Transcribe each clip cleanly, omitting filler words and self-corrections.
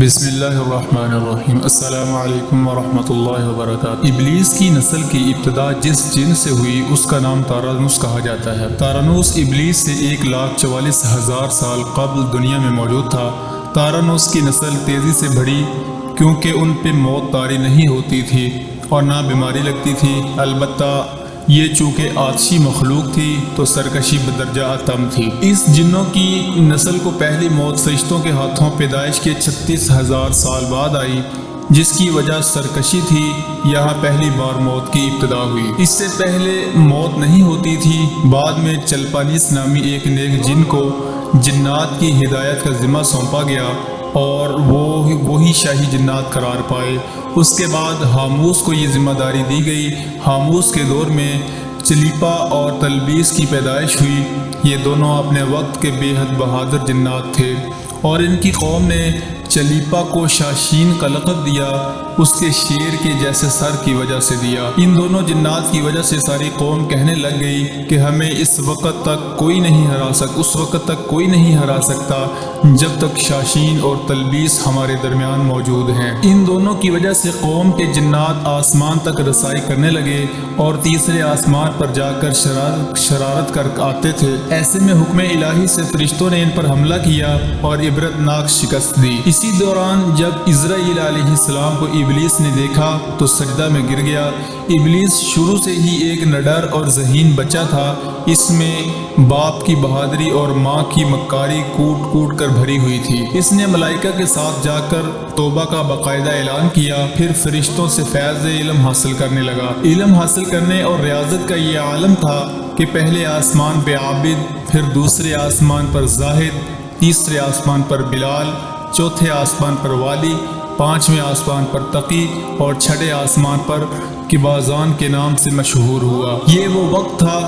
بسم اللہ الرحمن الرحیم۔ السلام علیکم ورحمۃ اللہ وبرکاتہ۔ ابلیس کی نسل کی ابتدا جس جن سے ہوئی اس کا نام تارانوس کہا جاتا ہے۔ تارانوس ابلیس سے 1,44,000 سال قبل دنیا میں موجود تھا۔ تارانوس کی نسل تیزی سے بڑھی کیونکہ ان پہ موت طاری نہیں ہوتی تھی اور نہ بیماری لگتی تھی، البتہ یہ چونکہ آتشی مخلوق تھی تو سرکشی بدرجہ اتم تھی۔ اس جنوں کی نسل کو پہلی موت فرشتوں کے ہاتھوں پیدائش کے 36,000 سال بعد آئی، جس کی وجہ سرکشی تھی۔ یہاں پہلی بار موت کی ابتدا ہوئی۔ اس سے پہلے موت نہیں ہوتی تھی۔ بعد میں چلپانیس نامی ایک نیک جن کو جنات کی ہدایت کا ذمہ سونپا گیا اور وہی شاہی جنات قرار پائے۔ اس کے بعد ہاموس کو یہ ذمہ داری دی گئی۔ ہاموس کے دور میں چلیپا اور تلبیس کی پیدائش ہوئی۔ یہ دونوں اپنے وقت کے بے حد بہادر جنات تھے اور ان کی قوم نے چلیپا کو شاشین کا لقب دیا، اس کے شیر کے جیسے سر کی وجہ سے دیا۔ ان دونوں جنات کی وجہ سے ساری قوم کہنے لگ گئی کہ ہمیں اس وقت تک کوئی نہیں ہرا سکتا جب تک شاشین اور تلبیس ہمارے درمیان موجود ہیں۔ ان دونوں کی وجہ سے قوم کے جنات آسمان تک رسائی کرنے لگے اور تیسرے آسمان پر جا کر شرارت کر آتے تھے۔ ایسے میں حکم الہی سے فرشتوں نے ان پر حملہ کیا اور عبرتناک شکست دی۔ اسی دوران جب عزرائیل علیہ السلام کو ابلیس نے دیکھا تو سجدہ میں گر گیا۔ ابلیس شروع سے ہی ایک نڈر اور ذہین بچہ تھا۔ اس میں باپ کی بہادری اور ماں کی مکاری کوٹ کوٹ کر بھری ہوئی تھی۔ اس نے ملائکہ کے ساتھ جا کر توبہ کا باقاعدہ اعلان کیا، پھر فرشتوں سے فیض علم حاصل کرنے لگا۔ علم حاصل کرنے اور ریاضت کا یہ عالم تھا کہ پہلے آسمان پہ عابد، پھر دوسرے آسمان پر زاہد، تیسرے آسمان پر بلال، چوتھے آسمان پر والی، پانچویں آسمان پر تقی اور چھٹے آسمان پر کبازان کے نام سے مشہور ہوا۔ یہ وہ وقت تھا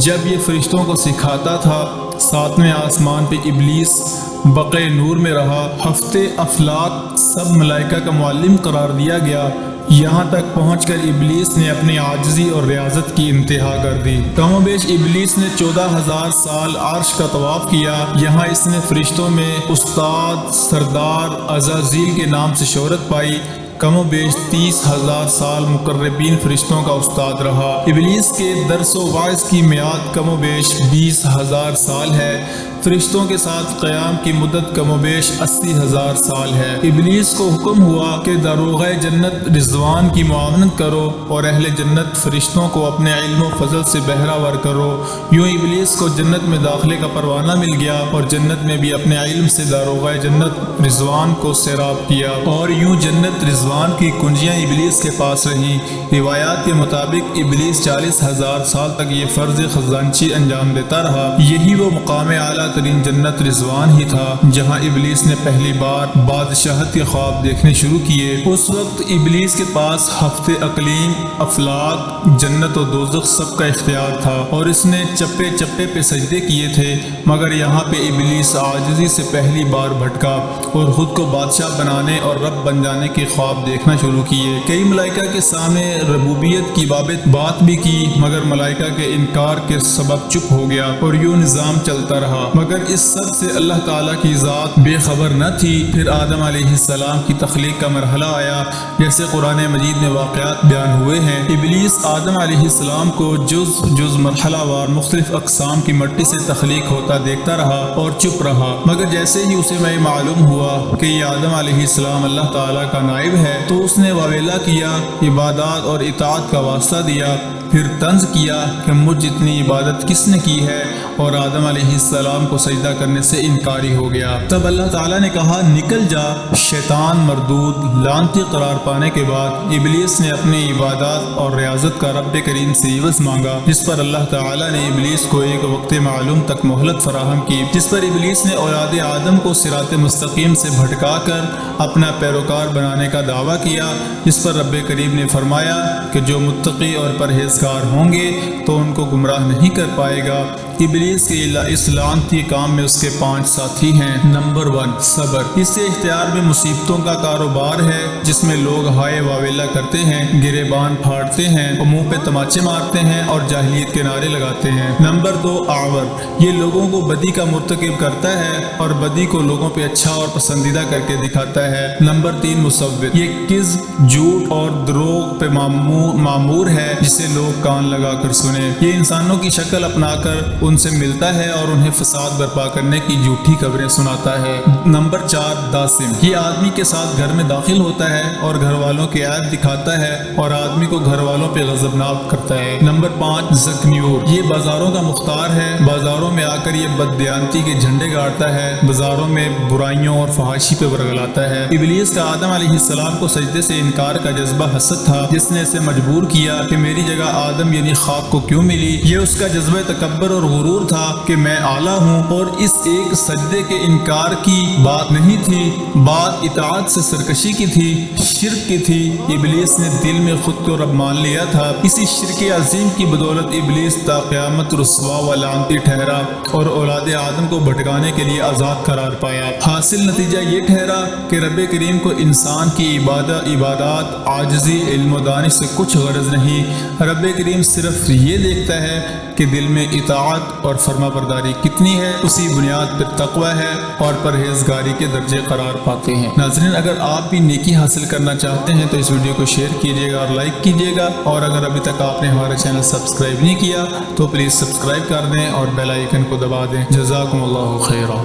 جب یہ فرشتوں کو سکھاتا تھا۔ ساتویں آسمان پہ ابلیس بقع نور میں رہا۔ ہفتے افلاک سب ملائکہ کا معلم قرار دیا گیا، یہاں تک پہنچ کر ابلیس نے اپنی عاجزی اور ریاضت کی انتہا کر دی۔ کم و بیش ابلیس نے 14,000 سال عرش کا طواف کیا۔ یہاں اس نے فرشتوں میں استاد، سردار، عزازیل کے نام سے شہرت پائی۔ کم و بیش 30,000 سال مقربین فرشتوں کا استاد رہا۔ ابلیس کے درس و واعظ کی میعاد کم و بیش 20,000 سال ہے۔ فرشتوں کے ساتھ قیام کی مدت کم و بیش 80,000 سال ہے۔ ابلیس کو حکم ہوا کہ داروغہ جنت رضوان کی معاونت کرو اور اہل جنت فرشتوں کو اپنے علم و فضل سے بہرہ کرو۔ یوں ابلیس کو جنت میں داخلے کا پروانہ مل گیا اور جنت میں بھی اپنے علم سے داروغہ جنت رضوان کو سیراب کیا، اور یوں جنت رضوان کی کنجیاں ابلیس کے پاس رہیں۔ روایات کے مطابق ابلیس 40,000 سال تک یہ فرض خزانچی انجام دیتا رہا۔ یہی وہ مقام اعلیٰ ترین جنت رضوان ہی تھا جہاں ابلیس نے پہلی بار بادشاہت کے خواب دیکھنے شروع کیے۔ اس وقت ابلیس کے پاس ہفتے اقلیم، افلاک، جنت و دوزخ سب کا اختیار تھا اور اس نے چپے چپے پہ سجدے کیے تھے، مگر یہاں پہ ابلیس عاجزی سے پہلی بار بھٹکا اور خود کو بادشاہ بنانے اور رب بن جانے کے خواب دیکھنا شروع کیے۔ کئی ملائکہ کے سامنے ربوبیت کی بات بھی کی، مگر ملائکہ کے انکار کے سبب چپ ہو گیا اور یوں نظام چلتا رہا، مگر اس سب سے اللہ تعالیٰ کی ذات بے خبر نہ تھی۔ پھر آدم علیہ السلام کی تخلیق کا مرحلہ آیا، جیسے قرآن مجید میں واقعات بیان ہوئے ہیں۔ ابلیس آدم علیہ السلام کو جز مرحلہ وار مختلف اقسام کی مٹی سے تخلیق ہوتا دیکھتا رہا اور چپ رہا، مگر جیسے ہی اسے میں معلوم ہوا کہ یہ آدم علیہ السلام اللہ تعالیٰ کا نائب ہے تو اس نے واویلا کیا، عبادات اور اطاعت کا واسطہ دیا، پھر طنز کیا کہ مجھ جتنی عبادت کس نے کی ہے، اور آدم علیہ السلام کو سجدہ کرنے سے انکاری ہو گیا۔ تب اللہ تعالیٰ نے کہا نکل جا شیطان مردود۔ لعنتی قرار پانے کے بعد ابلیس نے اپنی عبادات اور ریاضت کا رب کریم سے عوض مانگا، جس پر اللہ تعالیٰ نے ابلیس کو ایک وقت معلوم تک مہلت فراہم کی، جس پر ابلیس نے اولاد آدم کو صراط مستقیم سے بھٹکا کر اپنا پیروکار بنانے کا دعویٰ کیا، جس پر رب کریم نے فرمایا کہ جو متقی اور پرہیزگار ہوں گے تو ان کو گمراہ نہیں کر پائے گا۔ ابلیس کے اس لعنتی کام میں اس کے 5 ساتھی ہیں۔ نمبر 1 صبر۔ اس سے اختیار میں مصیبتوں کا کاروبار ہے جس میں لوگ ہائے واویلا کرتے ہیں، گریبان پھاڑتے ہیں، منہ پہ تماچے مارتے ہیں اور جاہلیت کے نعرے لگاتے ہیں۔ نمبر 2 اعور۔ یہ لوگوں کو بدی کا مرتکب کرتا ہے اور بدی کو لوگوں پہ اچھا اور پسندیدہ کر کے دکھاتا ہے۔ نمبر 3 مصور۔ یہ کذب، جھوٹ اور دروغ پہ معمور ہے جسے لوگ کان لگا کر سنیں۔ یہ انسانوں کی شکل اپنا کر ان سے ملتا ہے اور انہیں فساد برپا کرنے کی جھوٹی خبریں سناتا ہے۔ نمبر 4 داسم۔ یہ آدمی کے ساتھ گھر میں داخل ہوتا ہے اور گھر والوں کے عیب دکھاتا ہے اور آدمی کو گھر والوں پہ غضبناک کرتا ہے۔ نمبر 5 زکمیور۔ یہ بازاروں کا مختار ہے، بازاروں میں آ کر یہ بددیانتی کے جھنڈے گاڑتا ہے، بازاروں میں برائیوں اور فحاشی پہ ورگلاتا ہے۔ ابلیس کا آدم علیہ السلام کو سجدے سے انکار کا جذبہ حسد تھا جس نے اسے مجبور کیا کہ میری جگہ آدم یعنی خاک کو کیوں ملی۔ یہ اس کا جذبہ تکبر اور غرور تھا کہ میں اعلیٰ ہوں، اور اس ایک سجدے کے انکار کی بات نہیں تھی، بات اطاعت سے سرکشی کی تھی، شرک کی تھی۔ ابلیس نے دل میں خود کو رب مان لیا تھا۔ اسی شرک عظیم کی بدولت ابلیس تا قیامت رسوا و لعنتی ٹھہرا اور اولاد آدم کو بھٹکانے کے لیے آزاد قرار پایا۔ حاصل نتیجہ یہ ٹھہرا کہ رب کریم کو انسان کی عبادات، عاجزی، علم و دانش سے کچھ غرض نہیں۔ رب کریم صرف یہ دیکھتا ہے کہ دل میں اطاعت اور فرما برداری کتنی ہے، اسی بنیاد پر تقوی ہے اور پرہیزگاری کے درجے قرار پاتے ہیں۔ ناظرین، اگر آپ بھی نیکی حاصل کرنا چاہتے ہیں تو اس ویڈیو کو شیئر کیجیے گا اور لائک کیجیے گا، اور اگر ابھی تک آپ نے ہمارا چینل سبسکرائب نہیں کیا تو پلیز سبسکرائب کر دیں اور بیل آئیکن کو دبا دیں۔ جزاکم اللہ خیرا۔